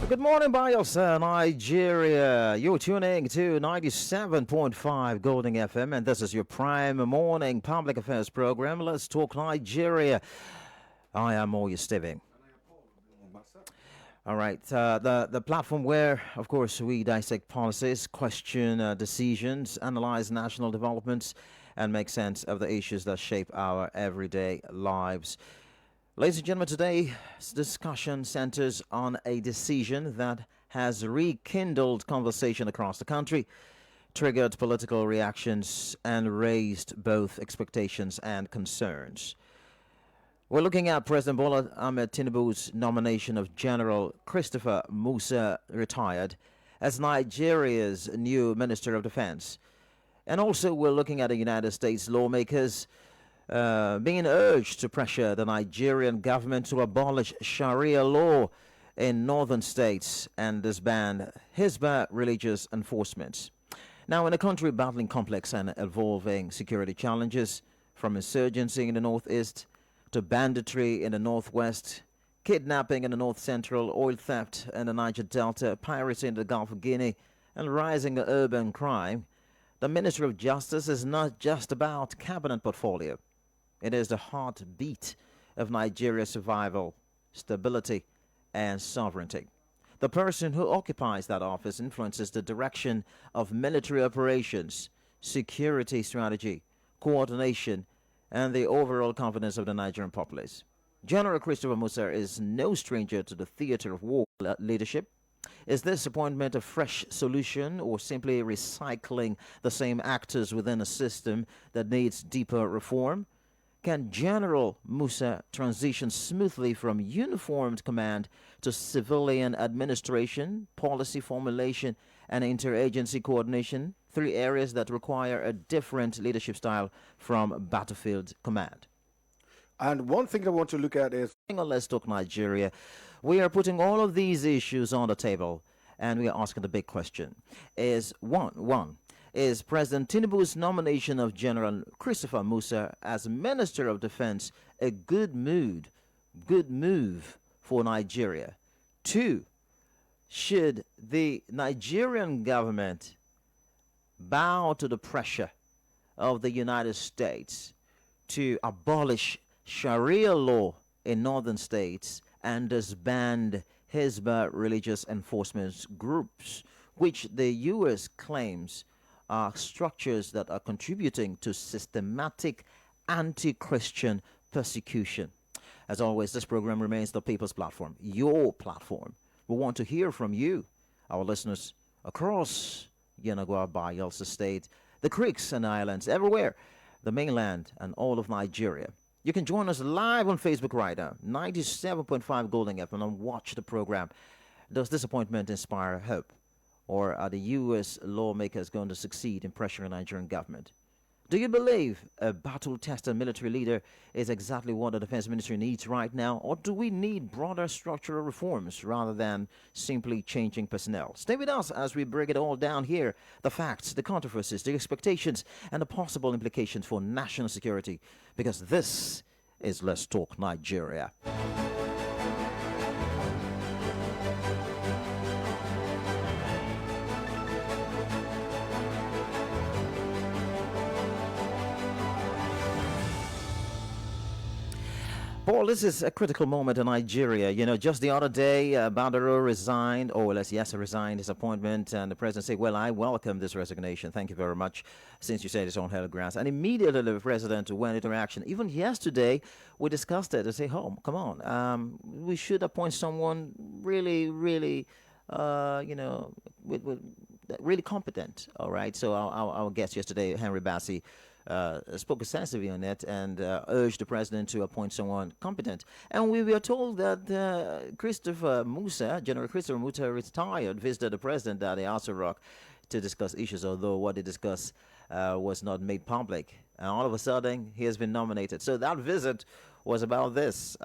Good morning, Bayelsa, Nigeria. You're tuning to 97.5 Golden FM, and this is your prime morning public affairs program. Let's talk Nigeria. I am Moya Steving. All right, the platform where, of course, we dissect policies, question decisions, analyze national developments, and make sense of the issues that shape our everyday lives. Ladies and gentlemen, today's discussion centers on a decision that has rekindled conversation across the country, triggered political reactions, and raised both expectations and concerns. We're looking at President Bola Ahmed Tinubu's nomination of General Christopher Musa, retired, as Nigeria's new Minister of Defense. And also we're looking at the United States lawmakers being urged to pressure the Nigerian government to abolish Sharia law in northern states and disband Hizbah religious enforcement. Now, in a country battling complex and evolving security challenges, from insurgency in the northeast to banditry in the northwest, kidnapping in the north central, oil theft in the Niger Delta, piracy in the Gulf of Guinea, and rising urban crime, the Ministry of Justice is not just about cabinet portfolio. It is the heartbeat of Nigeria's survival, stability, and sovereignty. The person who occupies that office influences the direction of military operations, security strategy, coordination, and the overall confidence of the Nigerian populace. General Christopher Musa is no stranger to the theater of war leadership. Is this appointment a fresh solution or simply recycling the same actors within a system that needs deeper reform? Can General Musa transition smoothly from uniformed command to civilian administration, policy formulation, and interagency coordination, three areas that require a different leadership style from battlefield command? And one thing I want to look at is, Let's Talk Nigeria. We are putting all of these issues on the table, and we are asking the big question. Is President Tinubu's nomination of General Christopher Musa as Minister of Defense a good move for Nigeria? 2, should the Nigerian government bow to the pressure of the United States to abolish Sharia law in northern states and disband Hizbah religious enforcement groups, which the U.S. claims are structures that are contributing to systematic anti-Christian persecution? As always, this program remains the people's platform, your platform. We want to hear from you, our listeners across Yenagoa, Bayelsa State, the creeks and islands, everywhere, the mainland, and all of Nigeria. You can join us live on Facebook right now, 97.5 Golden FM, and watch the program. Does this appointment inspire hope? Or are the U.S. lawmakers going to succeed in pressuring the Nigerian government? Do you believe a battle-tested military leader is exactly what the defense ministry needs right now? Or do we need broader structural reforms rather than simply changing personnel? Stay with us as we break it all down here. The facts, the controversies, the expectations, and the possible implications for national security. Because this is Let's Talk Nigeria. Paul, this is a critical moment in Nigeria. You know, just the other day, Badaro resigned, resigned his appointment, and the president said, well, I welcome this resignation. Thank you very much, since you said it's on held grounds. And immediately the president went into action. Even yesterday, we discussed it and say, oh, come on, we should appoint someone really, really, really competent. All right. So our guest yesterday, Henry Bassi, spoke extensively on it and urged the president to appoint someone competent. And we were told that General Christopher Musa, retired, visited the president at the Aso Rock to discuss issues, although what they discussed was not made public. And all of a sudden, he has been nominated. So that visit was about this.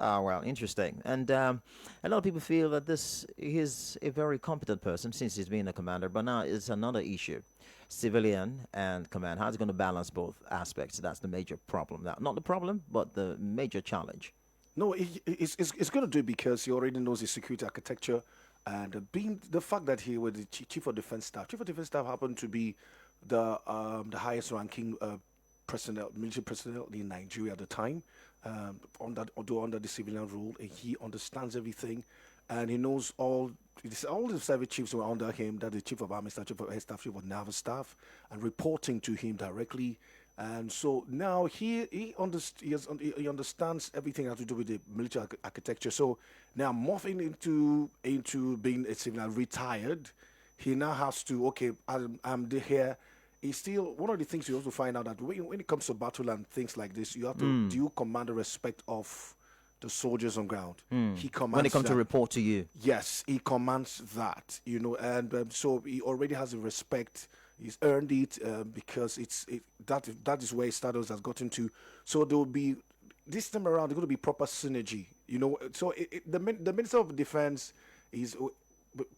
Interesting. And a lot of people feel that this is a very competent person since he's been a commander. But now it's another issue. Civilian and command. How's it going to balance both aspects? That's the major problem. Not the problem, but the major challenge. No, it's going to do it because he already knows the security architecture And being the fact that he was the chief of defense staff, chief of defense staff happened to be the highest ranking personnel, military personnel in Nigeria at the time, although under the civilian rule, and he understands everything, and he knows all the service chiefs were under him. That the chief of army staff, chief of air staff, chief of naval staff, and reporting to him directly. And so now he understands everything that has to do with the military architecture. So now morphing into being a civilian retired, he now has to, okay, I'm the here. It's still one of the things you also find out that when it comes to battle and things like this, you have to do you command the respect of the soldiers on ground. He commands When it comes to that. report to you. Yes, he commands that, and so he already has the respect. He's earned it because that is where his status has gotten to. So there will be this time around. There's going to be proper synergy, So the Minister of Defense is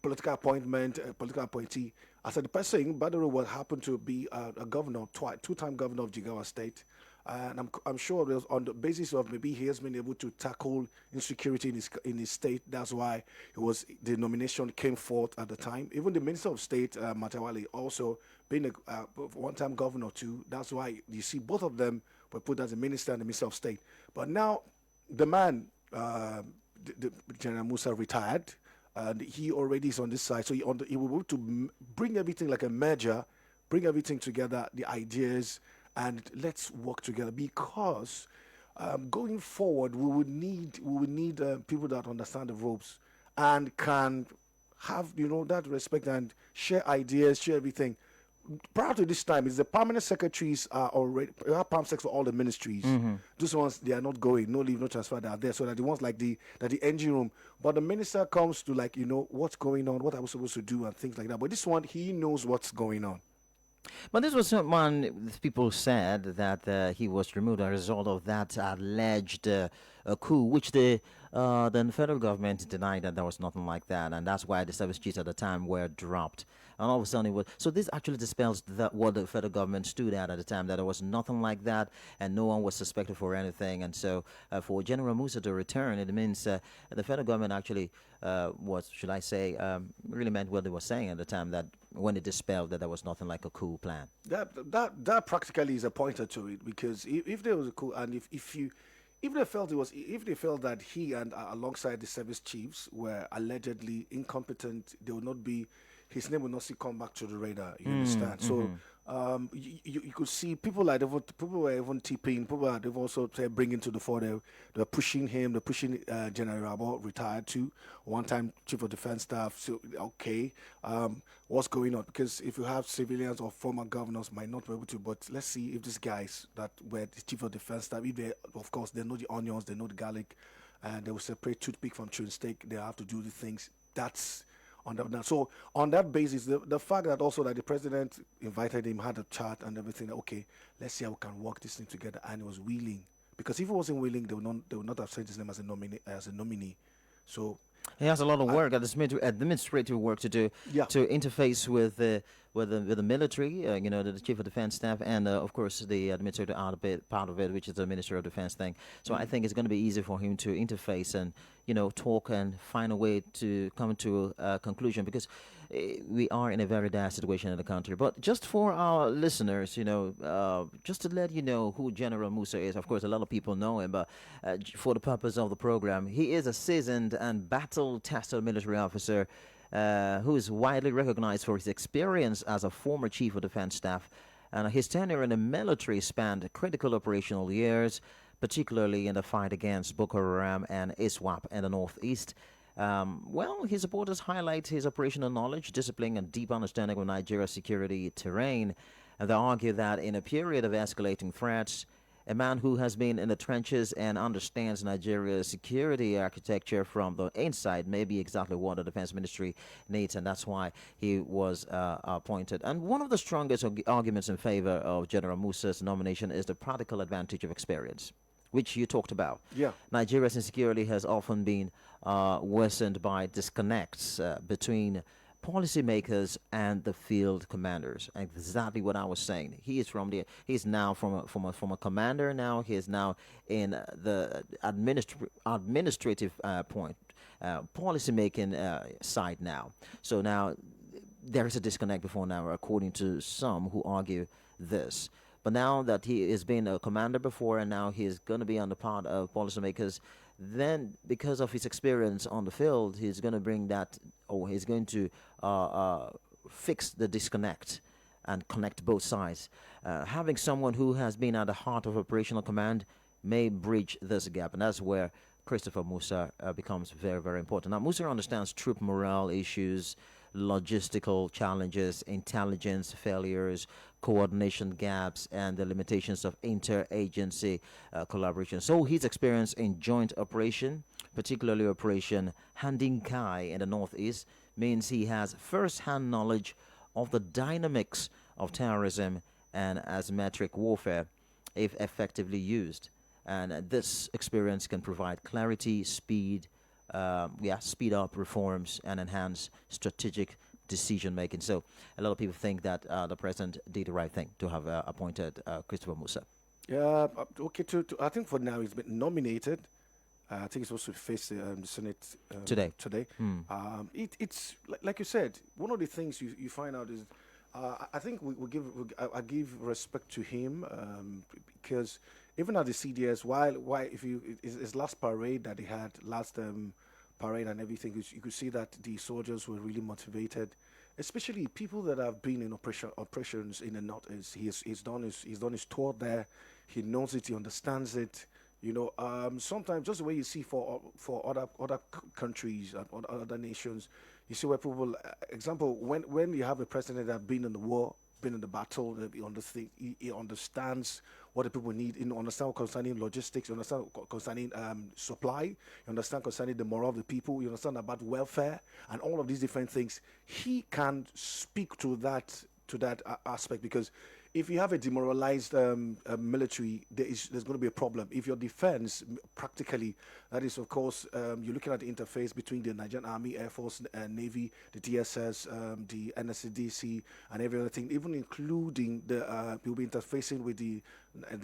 political appointment, political appointee. As the person, by the way, will happen to be a governor, two-time governor of Jigawa State. And I'm sure it was on the basis of maybe he has been able to tackle insecurity in his state. That's why the nomination came forth at the time. Even the Minister of State, Matawale, also being a one-time governor too. That's why you see both of them were put as a minister and the Minister of State. But now the man, General Musa, retired, and he already is on this side. So he will be able to bring everything like a merger, bring everything together, the ideas, and let's work together because going forward we would need people that understand the ropes and can have that respect and share ideas, share everything. Prior to this time, is the permanent secretaries are already perm sex for all the ministries. Those ones they are not going, no leave, no transfer. They are there, so that the ones like the engine room. But the minister comes to what's going on, what are we supposed to do, and things like that. But this one, he knows what's going on. But this was someone, people said that he was removed as a result of that alleged coup, which the federal government denied that there was nothing like that. And that's why the service chiefs at the time were dropped. And all of a sudden it was. So this actually dispels what the federal government stood at the time, that there was nothing like that and no one was suspected for anything. And so for General Musa to return, it means the federal government actually really meant what they were saying at the time, that when it dispelled that there was nothing like a coup plan. That practically is a pointer to it, because if there was a coup, and if they felt that he and alongside the service chiefs were allegedly incompetent, they would not be. His name will not still come back to the radar. You understand? So you could see people were even tipping. They've also bringing to the fore. They're pushing him. They're pushing General Rabo, retired too, one-time chief of defense staff. So okay, what's going on? Because if you have civilians or former governors might not be able to. But let's see if these guys that were the chief of defense staff, if they know the onions, they know the garlic, and they will separate toothpick from chewing steak. They have to do the things. That's on that. So on that basis, the fact that also that the president invited him, had a chat and everything. Okay, let's see how we can work this thing together. And he was willing, because if he wasn't willing, they would not have sent his name as a nominee. So he has a lot of work, administrative work to do, to interface with the military, the chief of defense staff, and of course the administrative part of it, which is the Minister of Defense thing. So I think it's going to be easy for him to interface and talk and find a way to come to a conclusion, because we are in a very dire situation in the country. But just for our listeners, just to let you know who General Musa is. Of course, a lot of people know him, but for the purpose of the program, he is a seasoned and battle-tested military officer who is widely recognized for his experience as a former chief of defense staff. And his tenure in the military spanned critical operational years, particularly in the fight against Boko Haram and ISWAP in the Northeast. His supporters highlight his operational knowledge, discipline, and deep understanding of Nigeria's security terrain. And they argue that in a period of escalating threats, a man who has been in the trenches and understands Nigeria's security architecture from the inside may be exactly what the Defense Ministry needs, and that's why he was appointed. And one of the strongest arguments in favor of General Musa's nomination is the practical advantage of experience, which you talked about. Yeah. Nigeria's insecurity has often been worsened by disconnects between policymakers and the field commanders. Exactly what I was saying. He's now from a commander. Now he is now in the administrative point, policy making side now. So now there is a disconnect before now, according to some who argue this. But now that he has been a commander before and now he is going to be on the part of policymakers, then because of his experience on the field, he's going to bring that, or he's going to fix the disconnect and connect both sides. Having someone who has been at the heart of operational command may bridge this gap, and that's where Christopher Musa becomes very, very important. Now, Musa understands troop morale issues, logistical challenges, intelligence failures, coordination gaps, and the limitations of interagency collaboration. So his experience in joint operation, particularly Operation Handing Kai in the Northeast, means he has first-hand knowledge of the dynamics of terrorism and asymmetric warfare if effectively used. And this experience can provide clarity, speed up reforms and enhance strategic decision making. So a lot of people think that the president did the right thing to have appointed Christopher Musa. Yeah, okay. I think for now he's been nominated. I think he's supposed to face the Senate Today. Today, it's like you said. One of the things you find out is, I think I give respect to him because even at the CDS, while if you his last parade that he had last parade and everything, you could see that the soldiers were really motivated, especially people that have been in operations in the north. He's done his tour there. He knows it. He understands it. Sometimes just the way you see for other countries and other nations, you see where people, example, when you have a president that have been in the war, been in the battle, he understands what the people need. You understand concerning logistics, you understand concerning supply, you understand concerning the morale of the people, you understand about welfare and all of these different things. He can speak to that aspect, because if you have a demoralized military, there's going to be a problem. If your defense, practically, that is, of course, you're looking at the interface between the Nigerian Army, Air Force, Navy, the DSS, the NSCDC, and every other thing, even including you'll be interfacing with the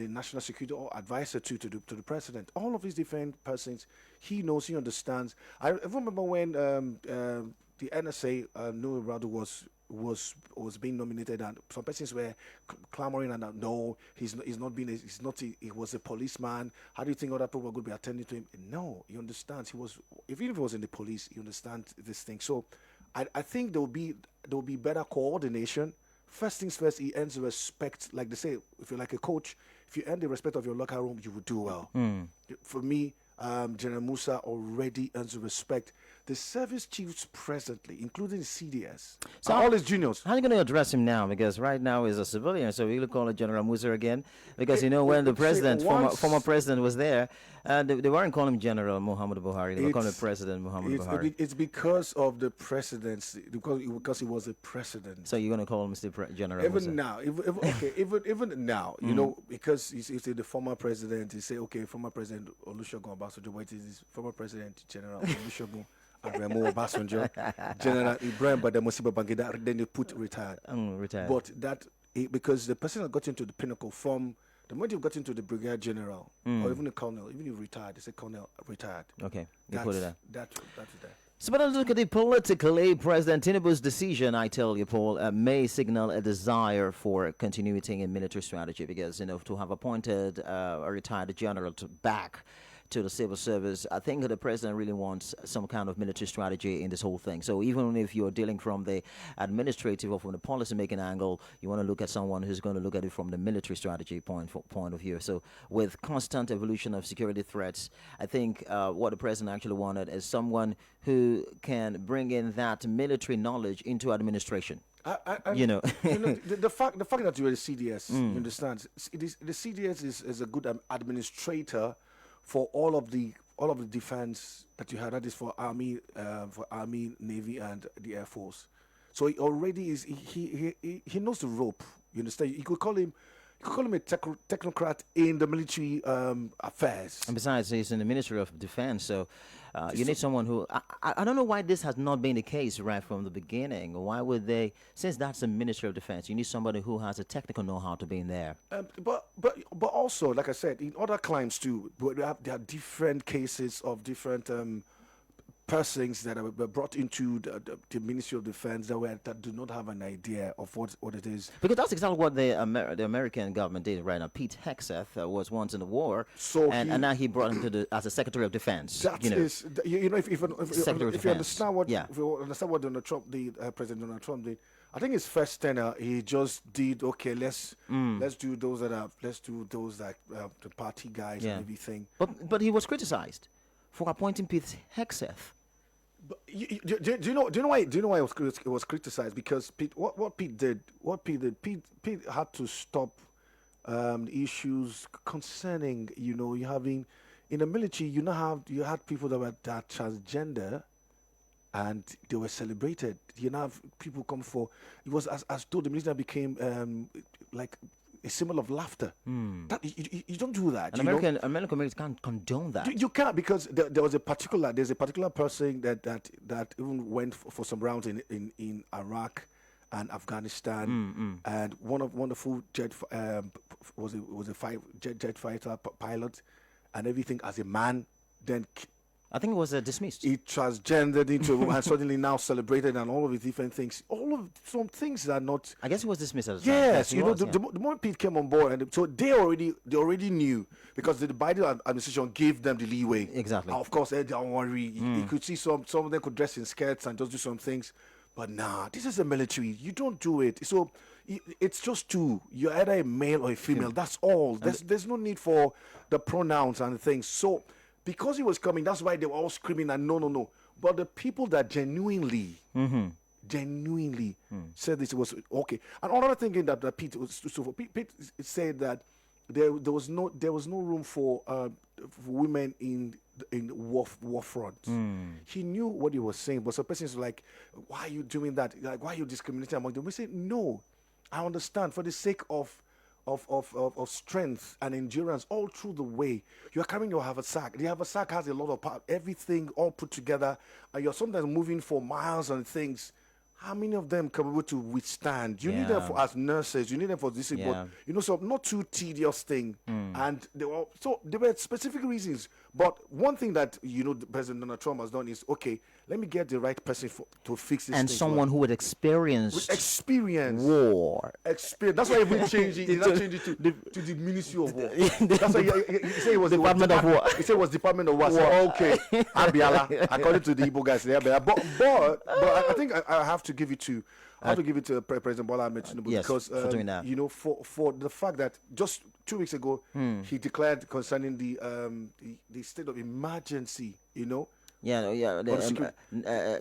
National Security Advisor to the President. All of these different persons, he knows, he understands. I remember when the NSA, Noah Radu was being nominated, and some persons were clamoring and no, he was a policeman. How do you think other people were going to be attending to him? No, he understands. Even if he was in the police, he understands this thing. So I think there will be better coordination. First things first, he earns respect. Like they say, if you're like a coach, if you earn the respect of your locker room, you will do well. For me, General Musa already earns the respect. The service chiefs presently, including CDS, so all his juniors. How are you going to address him now? Because right now he's a civilian, so we'll call it General Musa again. Because when the president, former president, was there, they weren't calling him General Muhammadu Buhari. They were calling him President Muhammadu Buhari. It's because of the presidency, because he was a president. So you're going to call him General even Musa? now, even now, because he's the former president. You say, okay, former president Olusegun Obasanjo, what is this? Former president General Olusegun Aremu Obasanjo, General Ibrahim Badamasi Babangida, then they put retired. Retired. But because the person that got into the pinnacle from the moment you got into the brigadier general or even the colonel, even if you retired, they say colonel retired. Okay, you put it there. That's there. So, but let's look at it politically. President Tinubu's decision, I tell you, Paul, may signal a desire for continuity in military strategy, because to have appointed a retired general back to the civil service, I think the president really wants some kind of military strategy in this whole thing. So even if you're dealing from the administrative or from the policy-making angle, you want to look at someone who's going to look at it from the military strategy point of view. So with constant evolution of security threats, I think what the president actually wanted is someone who can bring in that military knowledge into administration. The fact that you're a CDS, you understand, the CDS is a good administrator for all of the defense that you had. That is for Army, Navy, and the Air Force. So he already is. He knows the rope. You understand? You could call him. you could call him a technocrat in the military affairs. And besides, he's in the Ministry of Defense, so you So need someone who. I don't know why this has not been the case right from the beginning. Why would they? Since that's the Ministry of Defense, you need somebody who has a technical know-how to be in there. but also, like I said, in other climes too, there are different cases of different persons that were brought into the Ministry of Defense that do not have an idea of what it is. Because that's exactly what the American government did right now. Pete Hegseth was once in the war, So and now he brought him to as a Secretary of Defense. That is, Secretary of if you Defense. understand what Yeah. if you understand what Donald Trump did, President Donald Trump did. I think his first tenure, he just did okay. Let's do those that the party guys Yeah. and everything. But he was criticized for appointing Pete Hegseth. But do you know why it was criticized? Because Pete did Pete had to stop the issues concerning you having in the military you had people that transgender and they were celebrated. You now have people come for it was as though the military became like a symbol of laughter. That you don't do that. And American communities can't condone that. You can't because there's a particular person that even went for some rounds in Iraq and Afghanistan, and one of wonderful jet was a jet fighter pilot, and everything as a man. Then I think it was dismissed. he transgendered into a woman and suddenly now celebrated and all of these different things. All of some things that are not. I guess it was dismissed as a time. Yes, he you know, was, yeah. the moment Pete came on board, and so they already knew because the Biden administration gave them the leeway. Exactly. Of course, don't worry. You could see some of them could dress in skirts and just do some things, but nah, this is the military. You don't do it. So it's just two. You're either a male or a female. That's all. There's no need for the pronouns and things. So because he was coming, that's why they were all screaming and no. But the people that genuinely said this was okay. And another thing that Pete was so Pete said that there was no room for women in war front. He knew what he was saying, but some persons were like, "Why are you doing that? Like, why are you discriminating among them?" We said, "No, I understand for the sake of strength and endurance all through the way. You are carrying your haversack. The haversack has a lot of power, everything all put together, and you're sometimes moving for miles and things. How many of them can be able to withstand? You need them as nurses. You need them for this, but so not too tedious thing. And there were specific reasons. But one thing that President Donald Trump has done is let me get the right person to fix this. And thing someone who would experience war. Experience. That's why he changed it. He not changed it to the Ministry of War. That's why he said it was Department of War. He said it was Department of War. So, okay, Abiala, according to the Igbo guys, there. But I think I have to give it to. I have to give it to President Bola Ahmed Tinubu because for doing that. For the fact that just 2 weeks ago he declared concerning the state of emergency. The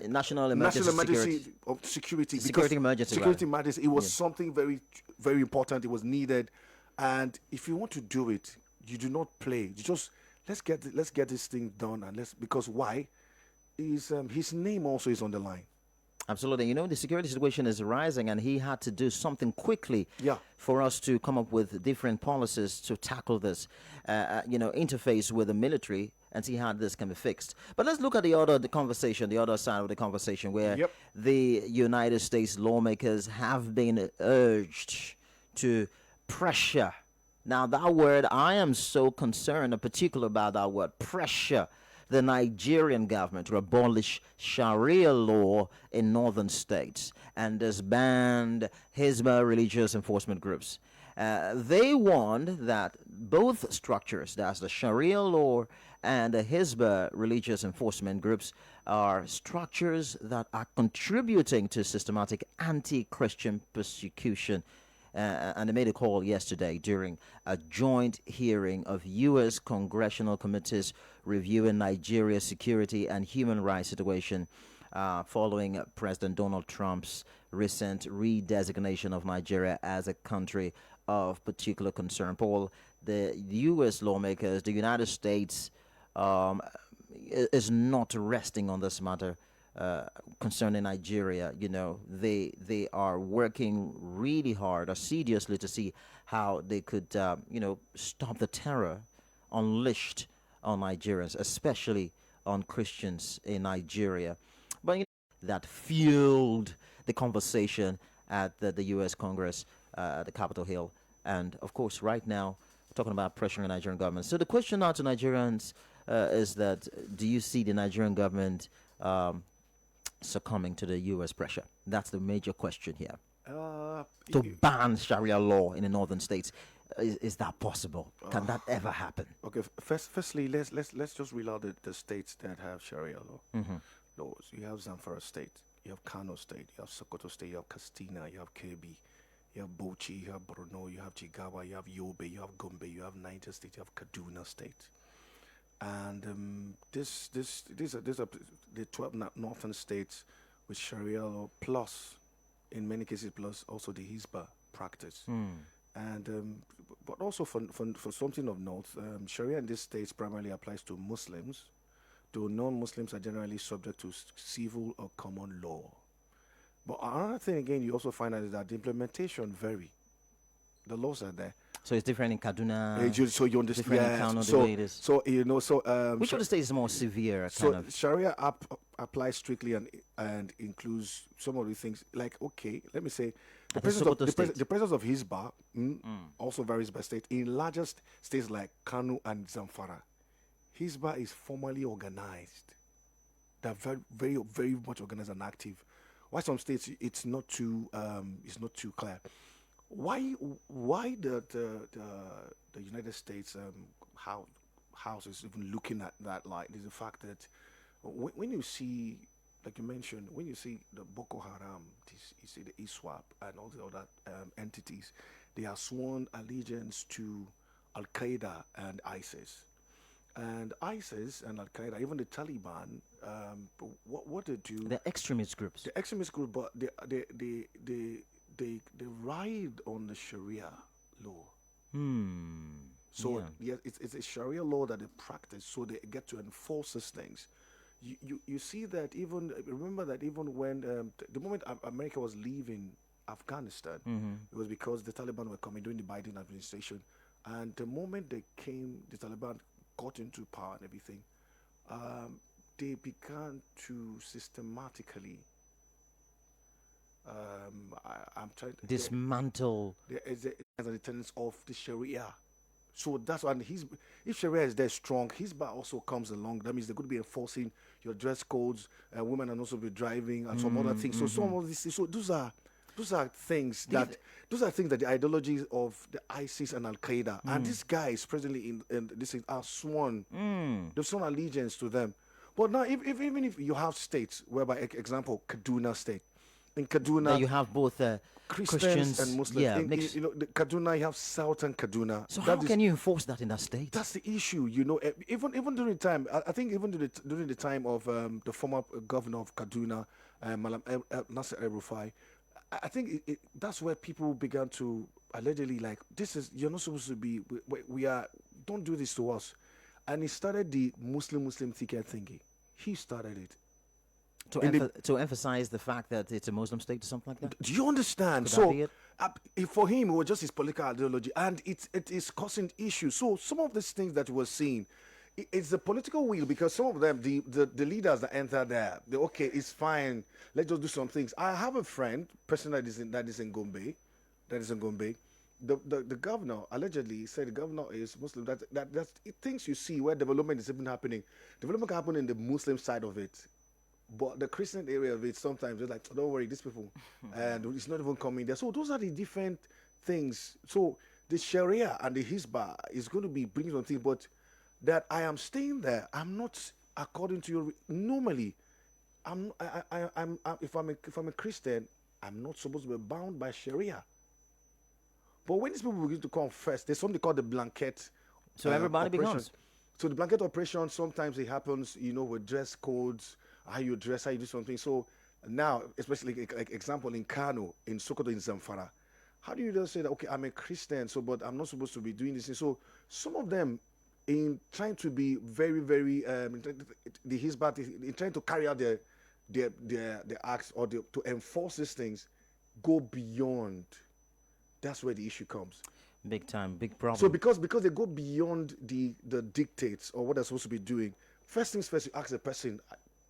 national emergency security. Security emergency. Security emergency. It was something very, very important. It was needed, and if you want to do it, you do not play. You just let's get this thing done, and because why? Is his name also is on the line. Absolutely. The security situation is rising, and he had to do something quickly for us to come up with different policies to tackle this, interface with the military and see how this can be fixed. But let's look at the other side of the conversation, where the United States lawmakers have been urged to pressure. Now, that word, I am so concerned in particular about that word, pressure the Nigerian government to abolish Sharia law in northern states and disband Hizbah religious enforcement groups. They warned that both structures, that's the Sharia law and the Hizbah religious enforcement groups, are structures that are contributing to systematic anti-Christian persecution. And they made a call yesterday during a joint hearing of U.S. congressional committees reviewing Nigeria's security and human rights situation following President Donald Trump's recent redesignation of Nigeria as a country of particular concern. Paul, the U.S. lawmakers, the United States is not resting on this matter. uh, concerning Nigeria. They are working really hard, assiduously, to see how they could, stop the terror unleashed on Nigerians, especially on Christians in Nigeria. But that fueled the conversation at the U.S. Congress, at the Capitol Hill, and of course, right now, we're talking about pressuring the Nigerian government. So the question now to Nigerians is that: do you see the Nigerian government succumbing to the U.S. pressure? That's the major question here. Uh, To y- ban Sharia law in the northern states, is that possible? Can that ever happen? okay. Firstly, let's just reel out the states that have Sharia laws. You have Zamfara State, you have Kano State, you have Sokoto State, you have Kastina, you have KB, you have Bauchi, you have Borno, you have Jigawa, you have Yobe, you have Gombe, you have Niger State, you have Kaduna State. And these are the 12 northern states with Sharia law, plus, in many cases, plus also the Hizbah practice. And but also for something of note, Sharia in these states primarily applies to Muslims, though non-Muslims are generally subject to civil or common law. But another thing again, you also find out is that the implementation vary. The laws are there. So it's different in Kaduna, So you understand? different in Yeah. Kano, the So way it is. so Which of the states is more severe, kind so of? Sharia applies strictly and includes some of the things like, okay, let me say At the Sokoto state. the presence of Hizbah also varies by state. In largest states like Kanu and Zamfara, Hizbah is formally organized. They're very, very, very much organized and active. Why some states it's not too clear. Why why the United States how House is even looking at that light is the fact that when you see, like you mentioned, when you see the Boko Haram, you see the ISWAP and all the other entities, they are sworn allegiance to Al Qaeda and ISIS. And ISIS and Al Qaeda, even the Taliban, what they do, The extremist groups. the extremist group, but they ride on the Sharia law. So Yeah. yes, it's a Sharia law that they practice, so they get to enforce these things. You see that even remember that even when the moment America was leaving Afghanistan, it was because the Taliban were coming during the Biden administration, and the moment they came, the Taliban got into power and everything. They began to systematically. I'm trying. Dismantle. There is a tenets of the Sharia. So that's why if Sharia is there strong, his bar also comes along. That means they're going to be enforcing your dress codes. Women are also be driving and some other things. So some of these, so those are things that the ideologies of the ISIS and Al Qaeda and these guys presently in this thing are sworn. They've sworn allegiance to them. But now, even if you have states whereby, example, Kaduna State, in That Kaduna, you have both Christians and Muslims. Yeah, In, the Kaduna, you have southern Kaduna. So That how is can you enforce that in that state? that's the issue. Even during the time, I think even during the time of the former governor of Kaduna, Malam Nasser El Rufai, I think that's where people began to allegedly like, this is you're not supposed to be. We are don't do this to us, and he started the Muslim ticket thingy. He started it. To emphasize the fact that it's a Muslim state or something like that? Do you understand? Could that So be it? for him, it was just his political ideology, and it is causing issues. So some of these things that you were seeing, it's the political will because some of them, the leaders that enter there, they okay, it's fine. Let's just do some things. I have a friend, person that is in Gombe, that is in Gombe. The governor allegedly said the governor is Muslim. That's it, things you see where development is even happening. Development can happen in the Muslim side of it. But the Christian area of it, sometimes it's like, don't worry, these people, and it's not even coming there. So those are the different things. So the Sharia and the Hizbah is going to be bringing something, but that I am staying there, I'm not according to your. Normally, if I'm a Christian, I'm not supposed to be bound by Sharia. But when these people begin to come first, there's something called the blanket. So everybody operation. becomes. So the blanket operation, sometimes it happens, with dress codes, how you dress, how you do something. So now, especially like example in Kano, in Sokoto, in Zamfara, how do you just say that, okay, I'm a Christian, so but I'm not supposed to be doing this? So some of them, in trying to be very, very, the Hizbat, in trying to carry out their acts or to enforce these things go beyond. That's where the issue comes. Big time, big So problem. because they go beyond the dictates or what they're supposed to be doing, first things first, you ask the person,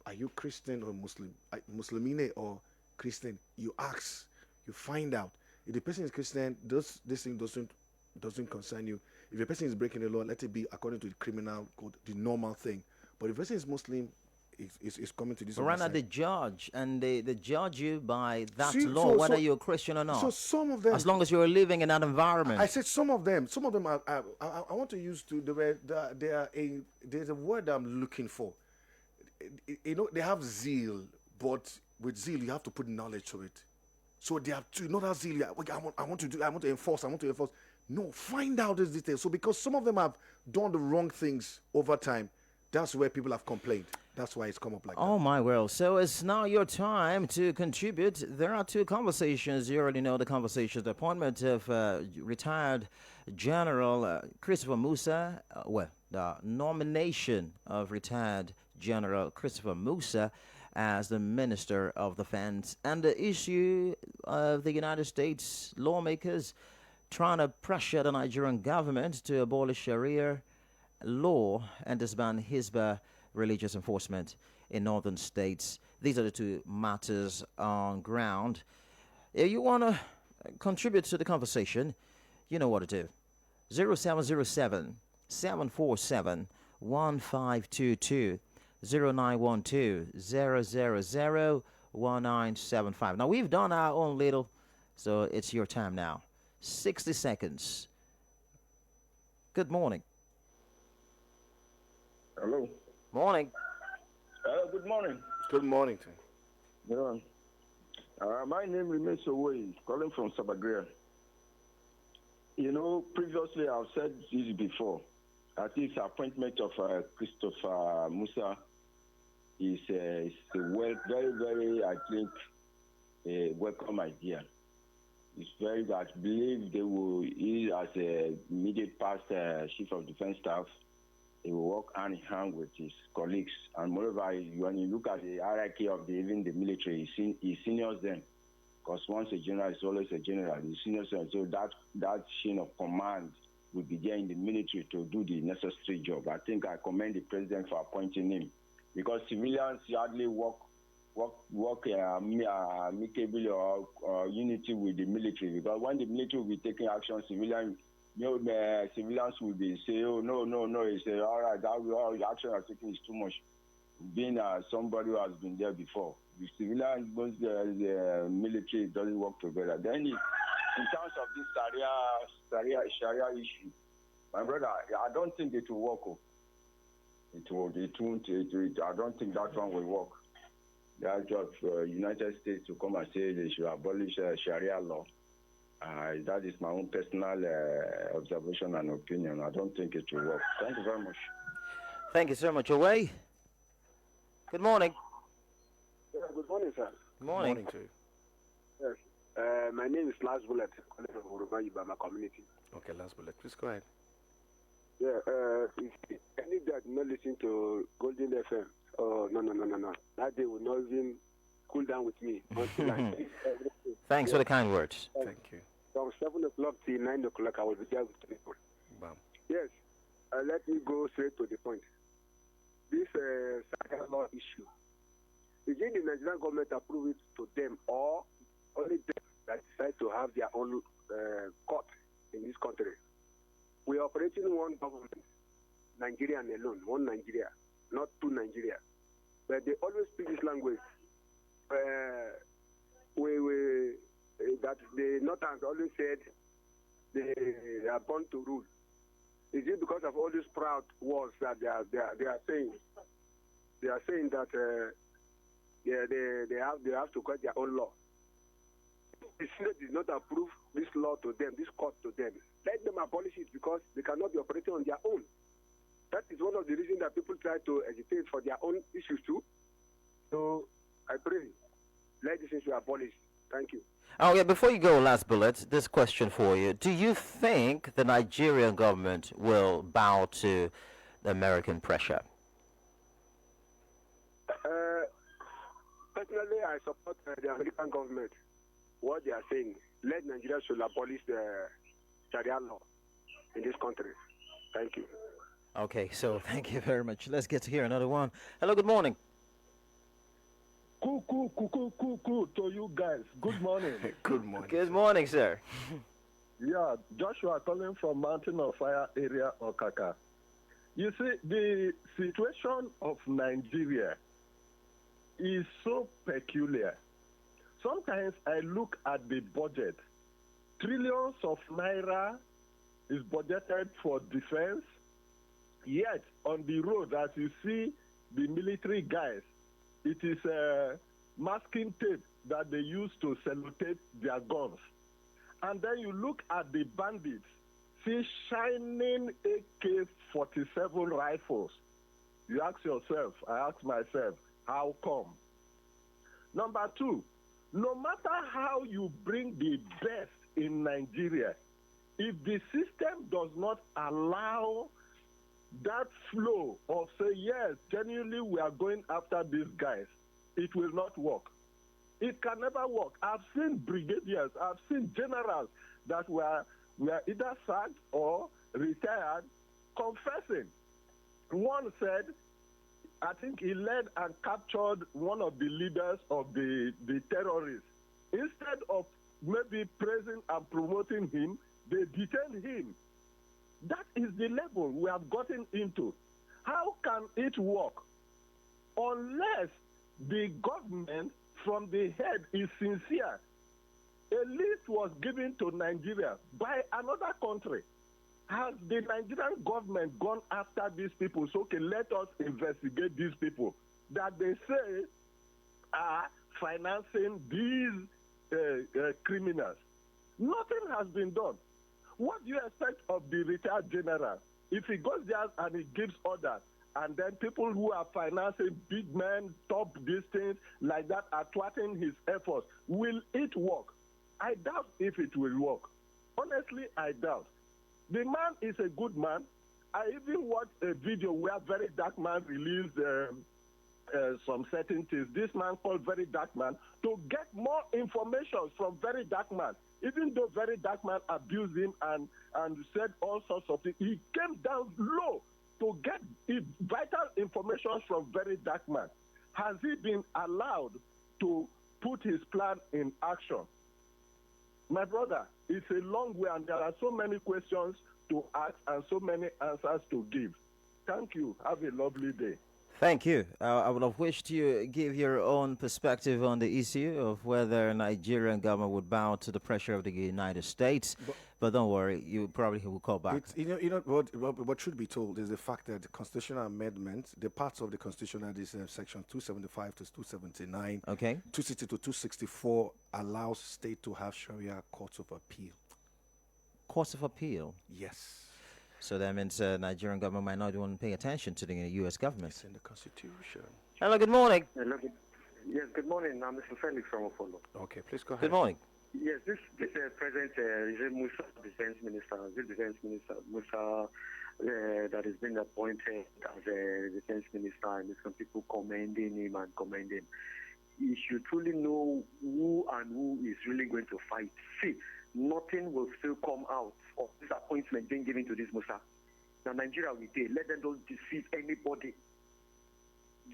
are you Christian or Muslim? Muslimine or Christian? You ask, you find out. If the person is Christian, this thing doesn't concern you. If the person is breaking the law, let it be according to the criminal code, the normal thing. But if the person is Muslim, is coming to this But other right now, side. they judge, and they judge you by that See, law, whether you're a Christian or so not. some of them, As long as you're living in that I environment. said some of them I want to use to there's a word I'm looking for. They have zeal, but with zeal you have to put knowledge to it. So they have to not that zeal. I want to do. I want to enforce. I want to enforce. No, find out these details. So because some of them have done the wrong things over time, that's where people have complained. That's why it's come up like that. Oh my world. So it's now your time to contribute. There are two conversations. You already know the conversations. The appointment of retired General Christopher Musa. The nomination of retired General Christopher Musa as the Minister of Defense, and the issue of the United States lawmakers trying to pressure the Nigerian government to abolish Sharia law and disband Hizbah religious enforcement in northern states. These are the two matters on ground. If you want to contribute to the conversation, you know what to do. 0707 747 1522 0912 000 1975. Now, we've done our own little, so it's your time now. 60 seconds. Good morning. Hello. Morning. Good morning. Good morning to you. Yeah. My name remains Owei, calling from Sabagria. Previously I've said this before. I think the appointment of Christopher Musa is a very, very, I think, a welcome idea. It's very, I believe he as a immediate past chief of defense staff, he will work hand in hand with his colleagues. And moreover, when you look at the hierarchy of even the military, he seniors them. Because once a general is always a general, he seniors them. So that chain of command will be there in the military to do the necessary job. I think I commend the president for appointing him. Because civilians hardly work amicably or unity with the military. Because when the military will be taking action, civilians will be say, oh, no. He say, all right, all the action I'm taking is too much. Being somebody who has been there before. The civilians, the military doesn't work together. Then in terms of this Sharia issue, my brother, I don't think it will work. It won't. I don't think that one will work. The idea of United States to come and say they should abolish Sharia law. That is my own personal observation and opinion. I don't think it will work. Thank you very much. Thank you so much. Away. Good morning. Yeah, good morning, sir. Good morning. Morning to you. Yes. My name is Last Bullet, calling from Uruguay, my community. Okay, last bullet. Please go ahead. Yeah, any that not listen to Golden FM, oh, no. That day will not even cool down with me. Until I Thanks for the kind words. Thank you. From 7 o'clock till 9 o'clock, I will be there with people. Bam. Yes, let me go straight to the point. This Sharia law issue, is it the Nigerian government approve it to them or only them that decide to have their own court in this country? We are operating one government, Nigerian alone, one Nigeria, not two Nigeria. But they always speak this language. That the Northerners always said they are born to rule. Is it because of all these proud words that they are saying? They are saying that they have to cut their own law. The Senate did not approve this law to them, this court to them. Let them abolish it because they cannot be operating on their own. That is one of the reasons that people try to agitate for their own issues too. So I pray, let this issue abolish. Thank you. Oh, yeah, before you go, last bullet, this question for you. Do you think the Nigerian government will bow to the American pressure? I support the American government. What they are saying, let Nigeria should abolish the Sharia law in this country. Thank you. Okay, so thank you very much. Let's get to hear another one. Hello, good morning. Cool to you guys. Good morning. Good morning. Good morning, sir. Yeah, Joshua calling from Mountain of Fire area, Okaka. You see, the situation of Nigeria is so peculiar. Sometimes I look at the budget. Trillions of naira is budgeted for defense. Yet, on the road, as you see the military guys, it is masking tape that they use to sellotape their guns. And then you look at the bandits, see shining AK-47 rifles. You ask yourself, I ask myself, how come? Number two, no matter how you bring the best in Nigeria, if the system does not allow that flow of say, yes, genuinely we are going after these guys, it will not work. It can never work. I've seen brigadiers, I've seen generals that were either sacked or retired confessing. One said, I think he led and captured one of the leaders of the terrorists. Instead of maybe praising and promoting him, they detained him. That is the level we have gotten into. How can it work? Unless the government from the head is sincere. A list was given to Nigeria by another country. Has the Nigerian government gone after these people? So, okay, let us investigate these people that they say are financing these criminals. Nothing has been done. What do you expect of the retired general? If he goes there and he gives orders, and then people who are financing big men, top these things like that are thwarting his efforts, will it work? I doubt if it will work. Honestly, I doubt. The man is a good man. I even watched a video where Very Dark Man released some certain things. This man called Very Dark Man to get more information from Very Dark Man. Even though Very Dark Man abused him and said all sorts of things, he came down low to get vital information from Very Dark Man. Has he been allowed to put his plan in action? My brother, it's a long way and there are so many questions to ask and so many answers to give. Thank you. Have a lovely day. Thank you. I would have wished you give your own perspective on the issue of whether Nigerian government would bow to the pressure of the United States. But don't worry, you probably will call back. You know what should be told is the fact that the constitutional amendment, the parts of the constitution that is section 275 to 279, Okay. 260 to 264 allows state to have Sharia courts of appeal. Courts of appeal. Yes. So that means Nigerian government might not want to pay attention to the U.S. government. It's in the constitution. Hello, good morning. Hello. Yes, good morning. I'm Mr. Felix from Ofolo. Okay, please go ahead. Good morning. Yes, this present is Musa, defense minister, Musa that has been appointed as a defense minister, and some people commending him and commending. He should truly know who and who is really going to fight. See, nothing will still come out of this appointment being given to this Musa. Now, Nigeria will do. Let them don't deceive anybody.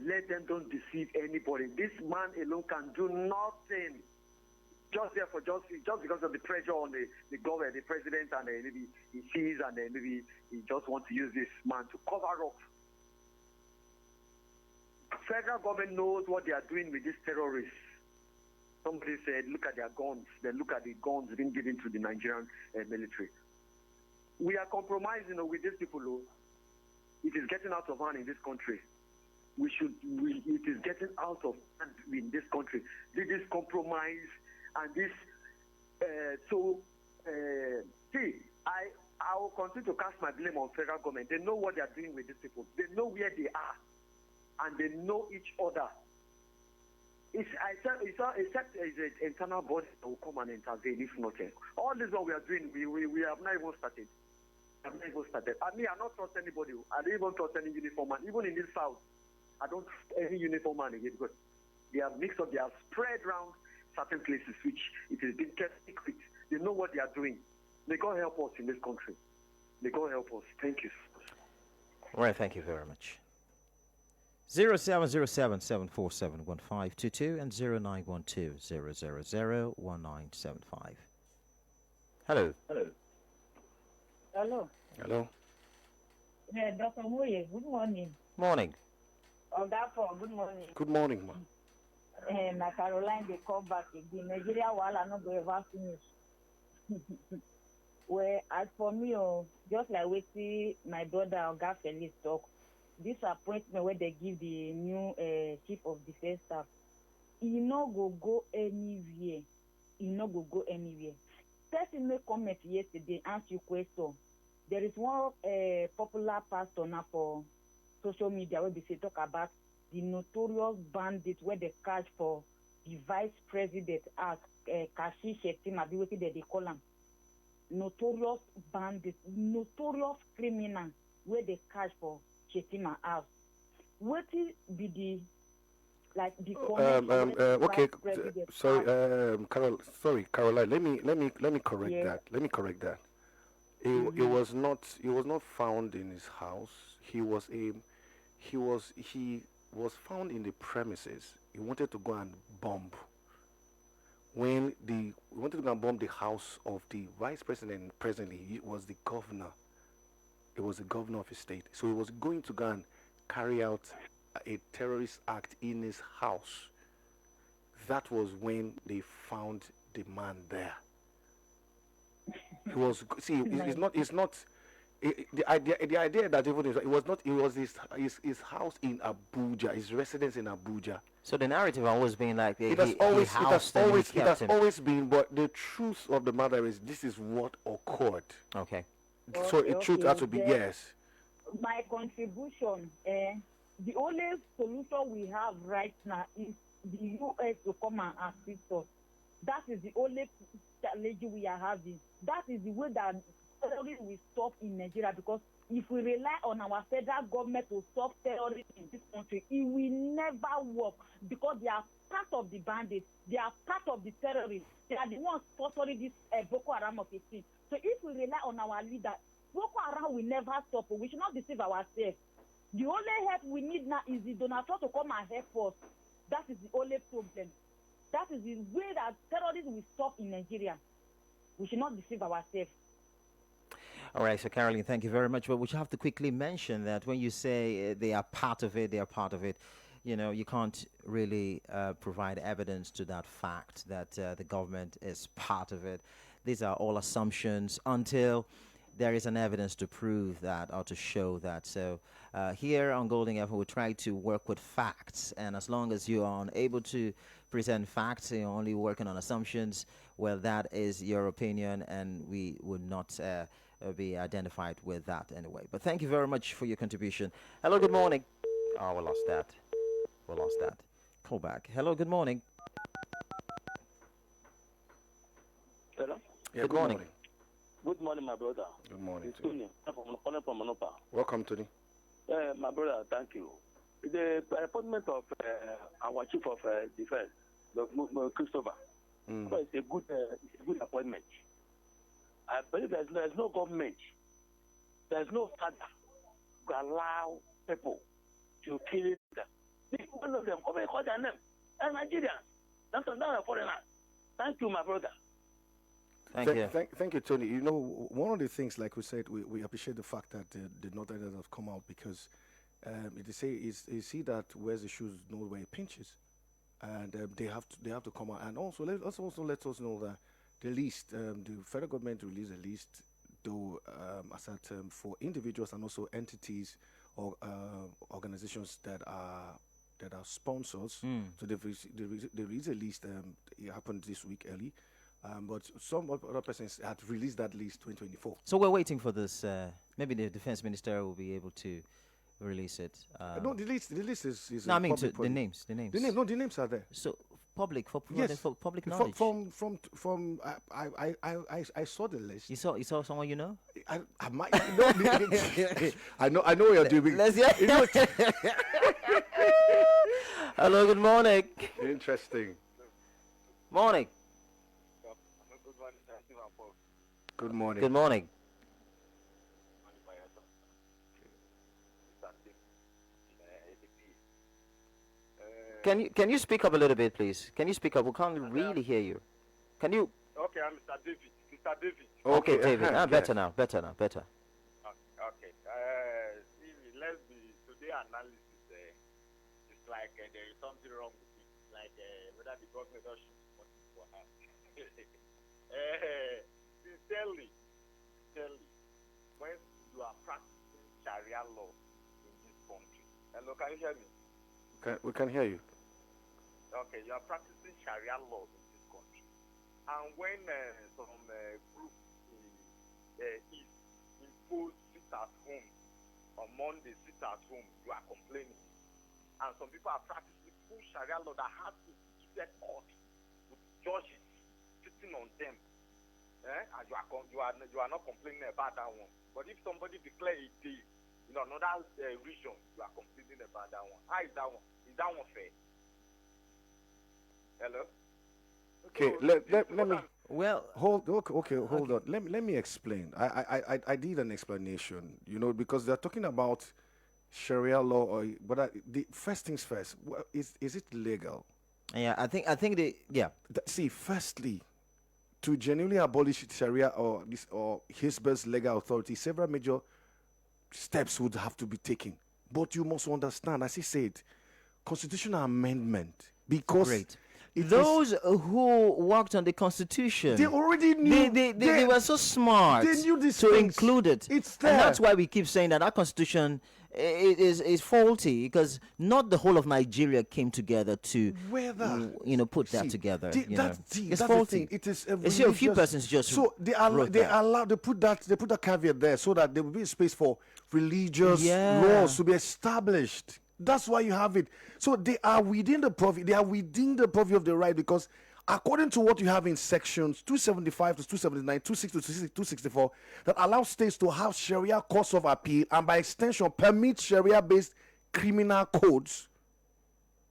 Let them don't deceive anybody. This man alone can do nothing. Just because of the pressure on the government, the president, and maybe he sees and maybe he just wants to use this man to cover up. Federal government knows what they are doing with these terrorists. Somebody said, look at their guns. Then look at the guns being given to the Nigerian military. We are compromising with these people. It is getting out of hand in this country. It is getting out of hand in this country. This compromise and this. See, I will continue to cast my blame on federal government. They know what they are doing with these people. They know where they are, and they know each other. It's an internal body that will come and intervene if nothing. All this what we are doing, we have not even started. I not trust anybody. I don't even trust any uniform man. Even in this south, I don't trust any uniform man again because They have mixed up. They have spread around certain places, which it has been kept secret. They know what they are doing. May God help us in this country. May God help us. Thank you. All right, thank you very much. 0707-747-1522 and 0912-000-1975. Hello. Hello. Hello. Yeah, Dr. Moye, good morning. Morning. Therefore, good morning. Good morning, ma. Na Caroline, they come back again. Nigeria, while I not go ever finish. Well, as for me, just like we see my brother Oga Felix talk, this appointment where they give the new chief of defense staff, he no go anywhere. Person make comment yesterday, answer your question. There is one popular pastor now for social media where they say talk about the notorious bandits where they catch for the vice president as Kashi Shettima, the way they call him. Notorious bandits, notorious criminals where they catch for Shettima house. What is be the okay, sorry, Caroline. Let me correct that. Let me correct that. It was not found in his house. He was found in the premises. He wanted to go and bomb. When he wanted to go and bomb the house of the vice president, presently he was the governor. It was the governor of his state. So he was going to go and carry out a terrorist act in his house. That was when they found the man there. He was the idea that even it was his house in Abuja, his residence in Abuja. So the narrative always been like It has always been, but the truth of the matter is this is what occurred. Okay. So the truth has to be yes. My contribution, the only solution we have right now is the U.S. to come and assist us. That is the only challenge we are having. That is the way that terrorism will stop in Nigeria, because if we rely on our federal government to stop terrorism in this country, it will never work, because they are part of the bandits, they are part of the terrorists, they are the ones sponsoring this Boko Haram of a thing. So if we rely on our leader, Boko Haram will never stop. We should not deceive ourselves. The only help we need now is the Donald Trump to come and help us. That is the only problem. That is the way that terrorism will stop in Nigeria. We should not deceive ourselves. All right, so Caroline, thank you very much. But we have to quickly mention that when you say they are part of it, you know, you can't really provide evidence to that fact that the government is part of it. These are all assumptions until there is an evidence to prove that or to show that. So here on Golden FM, we try to work with facts. And as long as you are unable to present facts, you're only working on assumptions, well, that is your opinion, and we would not be identified with that anyway. But thank you very much for your contribution. Hello, good morning. Oh, we lost that. Call back. Hello, good morning. Hello? Yeah, Good morning. Good morning, my brother. Good morning. It's Tony. I'm from Manopa. Welcome to the. My brother, thank you. The appointment of our chief of defense, Christopher, it's a good appointment. I believe there's no government, there's no father to allow people to kill them. One of them, come and call their name. They're Nigerians. That's not a foreigner. Thank you, my brother. Thank you, Tony. You know, one of the things, like we said, we appreciate the fact that the Northerners have come out, because they say you see that wears the shoes know where it pinches, and they have to come out. And also let us know that the list, the federal government released a list, though for individuals and also entities or organizations that are sponsors. So they released a list. It happened this week early. But some other persons had released that list 2024. So we're waiting for this. Maybe the defense minister will be able to release it. No, the list is. No, I mean public the names. The names are there. So public for public From I saw the list. You saw someone you know? I might. I know what you're doing. Let's hear. Hello, good morning. Interesting. Morning. Good morning. Good morning. Can you speak up a little bit, please? Can you speak up? We can't really hear you. Can you? Okay, I'm Mr. David. Mr. David. Okay, David. Better yes. now. Better now. Better. Okay. See, let's be today analysis. It's like there is something wrong with it. Like whether the government should support it or not. Sincerely, when you are practicing Sharia law in this country, hello, can you hear me? We can hear you. Okay, you are practicing Sharia law in this country, and when some group is imposed sit at home on Monday, sit at home, you are complaining, and some people are practicing full Sharia law that has instituted court with judges sitting on them, and you are not complaining about that one. But if somebody declare a day in another region, you are complaining about that one. How is that one? Is that one fair? Hello. Okay, So, let me Well, hold on. Let me explain. I did an explanation, because they're talking about Sharia law, but the first things first. Is it legal? yeah, I think See, firstly, to genuinely abolish Sharia or Hizb's legal authority, several major steps would have to be taken. But you must understand, as he said, constitutional amendment, because great. it Those who worked on the Constitution, they already knew. they were so smart they knew these to things. include it. It's And there. that's why we keep saying that our Constitution is faulty, because not the whole of Nigeria came together to put that together. It's that's the faulty. thing. It is It's a few persons just so they wrote that. allow they put that caveat there so that there will be a space for religious Yeah. laws to be established. That's why you have it. So they are within the purview. They are within the purview of the right, because according to what you have in sections 275 to 279, 260 to 264, that allow states to have Sharia courts of appeal and by extension permit Sharia-based criminal codes,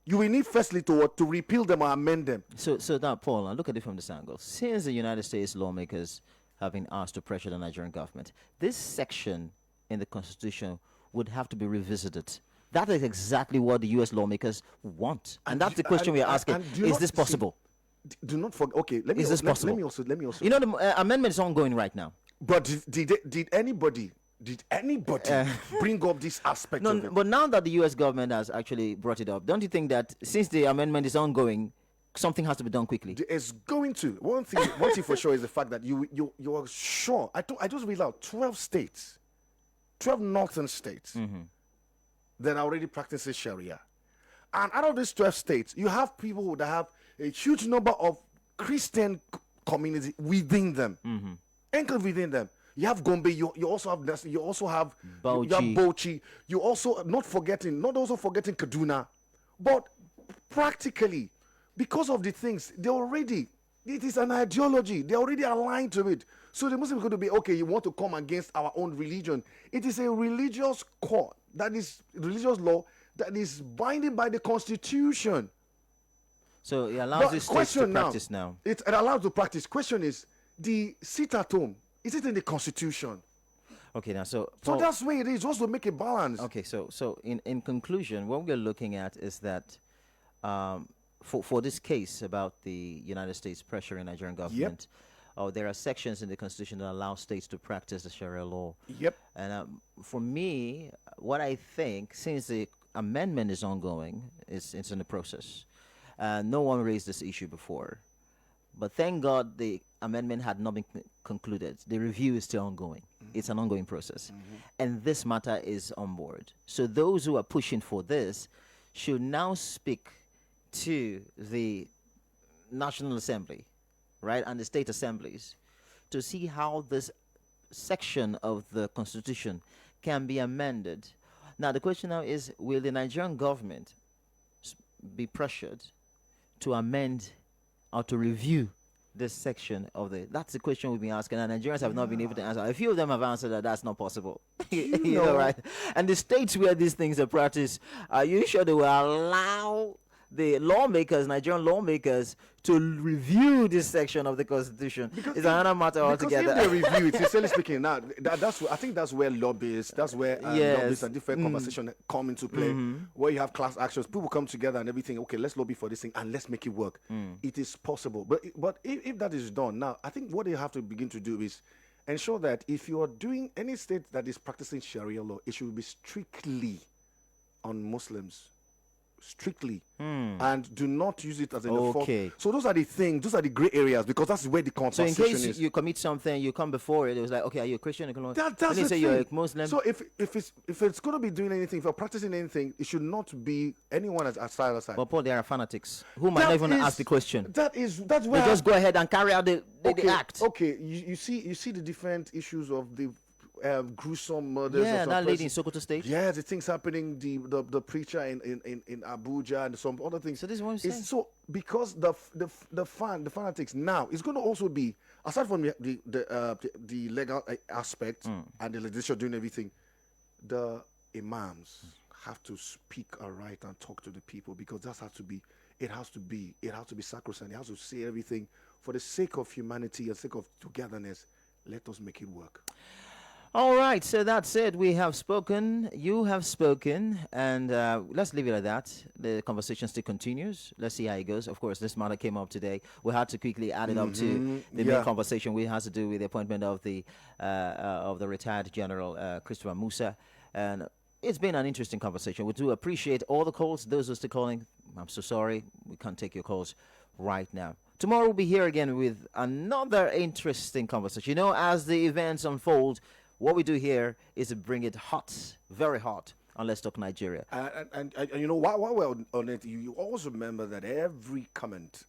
you will need firstly to repeal them or amend them. So now, Paul, look at it from this angle. Since the United States lawmakers have been asked to pressure the Nigerian government, this section in the Constitution would have to be revisited. That is exactly what the U.S. lawmakers want, and that's the question we are asking: is this possible? Do not forget. Okay, let me. Is this possible? Let me also. The amendment is ongoing right now. But did anybody bring up this aspect No, of it? but now that the U.S. government has actually brought it up, don't you think that since the amendment is ongoing, something has to be done quickly? It's going to. One thing for sure is the fact that you are sure. I just read out 12 states, 12 northern states that are already practicing Sharia, and out of these 12 states, you have people that have a huge number of Christian community within them, anchored within them. You have Gombe. You also have Nasi, you also have Bauchi. You have Bauchi. You also not forgetting Kaduna, but practically because of the things it is an ideology. They're already aligned to it. So the Muslims are going to be okay. You want to come against our own religion? It is a religious court that is religious law that is binding by the Constitution. So it allows the states to practice now. It allows to practice. Question is, the sit at home, is it in the Constitution? Okay, now so That's where it is, just to make a balance. Okay, so in conclusion, what we're looking at is that for this case about the United States pressuring Nigerian government, there are sections in the Constitution that allow states to practice the Sharia law. Yep. And for me, what I think, since the amendment is ongoing, it's in the process. No one raised this issue before. But thank God the amendment had not been concluded. The review is still ongoing. It's an ongoing process. And this matter is on board. So those who are pushing for this should now speak to the National Assembly, right, and the state assemblies to see how this section of the Constitution can be amended. Now, the question now is, will the Nigerian government be pressured to amend or to review this section of that's the question we've been asking, and Nigerians have not been able to answer. A few of them have answered that that's not possible. You know, right? And the states where these things are practiced, are you sure they will allow the lawmakers, Nigerian lawmakers, to review this section of the Constitution. It's another matter altogether. Because if they review it, sincerely speaking, now I think that's where lobbyists, lobbyists and different conversation come into play, where you have class actions. People come together and everything. Okay, let's lobby for this thing and let's make it work. It is possible, but if that is done now, I think what they have to begin to do is ensure that if you are doing any state that is practicing Sharia law, it should be strictly on Muslims. Strictly, and do not use it as an okay. So those are the things, those are the gray areas, because that's where the So conversation in case is. you commit something, you come before it. It was like, okay, are you a Christian? That's then you the say thing. you're a Muslim. So if it's going to be doing anything, if you're practicing anything, it should not be anyone aside. But Paul, there are fanatics who might not even ask the question. That's They where just go ahead and carry out the act. Okay, you see the different issues of the gruesome murders. Yeah, of that some lady in person. Sokoto State. Yeah, the things happening, the preacher in Abuja and some other things. So this is what I'm saying. So because the fanatics now, it's going to also be, aside from the legal aspect and the legislature doing everything, the imams have to speak right and talk to the people, because it has to be sacrosanct. It has to say everything for the sake of humanity and sake of togetherness. Let us make it work. All right, so that's it. We have spoken. You have spoken, and let's leave it at that. The conversation still continues. Let's see how it goes. Of course, this matter came up today. We had to quickly add it up to the main conversation, which has to do with the appointment of the retired General Christopher Musa, and it's been an interesting conversation. We do appreciate all the calls. Those who are still calling, I'm so sorry, we can't take your calls right now. Tomorrow we'll be here again with another interesting conversation. You know, as the events unfold, what we do here is to bring it hot, very hot, on Let's Talk Nigeria. And you know, while we're on it, you always remember that every comment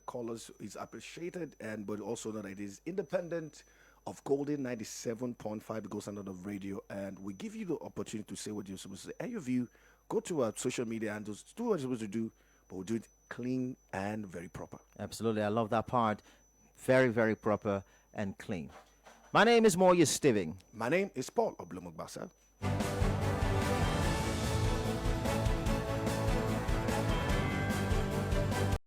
callers is appreciated, but also that it is independent of Golden 97.5, the Gold Standard of Radio, and we give you the opportunity to say what you're supposed to say. And your view, go to our social media and just do what you're supposed to do, but we'll do it clean and very proper. Absolutely, I love that part. Very, very proper and clean. My name is Moya Stiving. My name is Paul Oblomugbasa.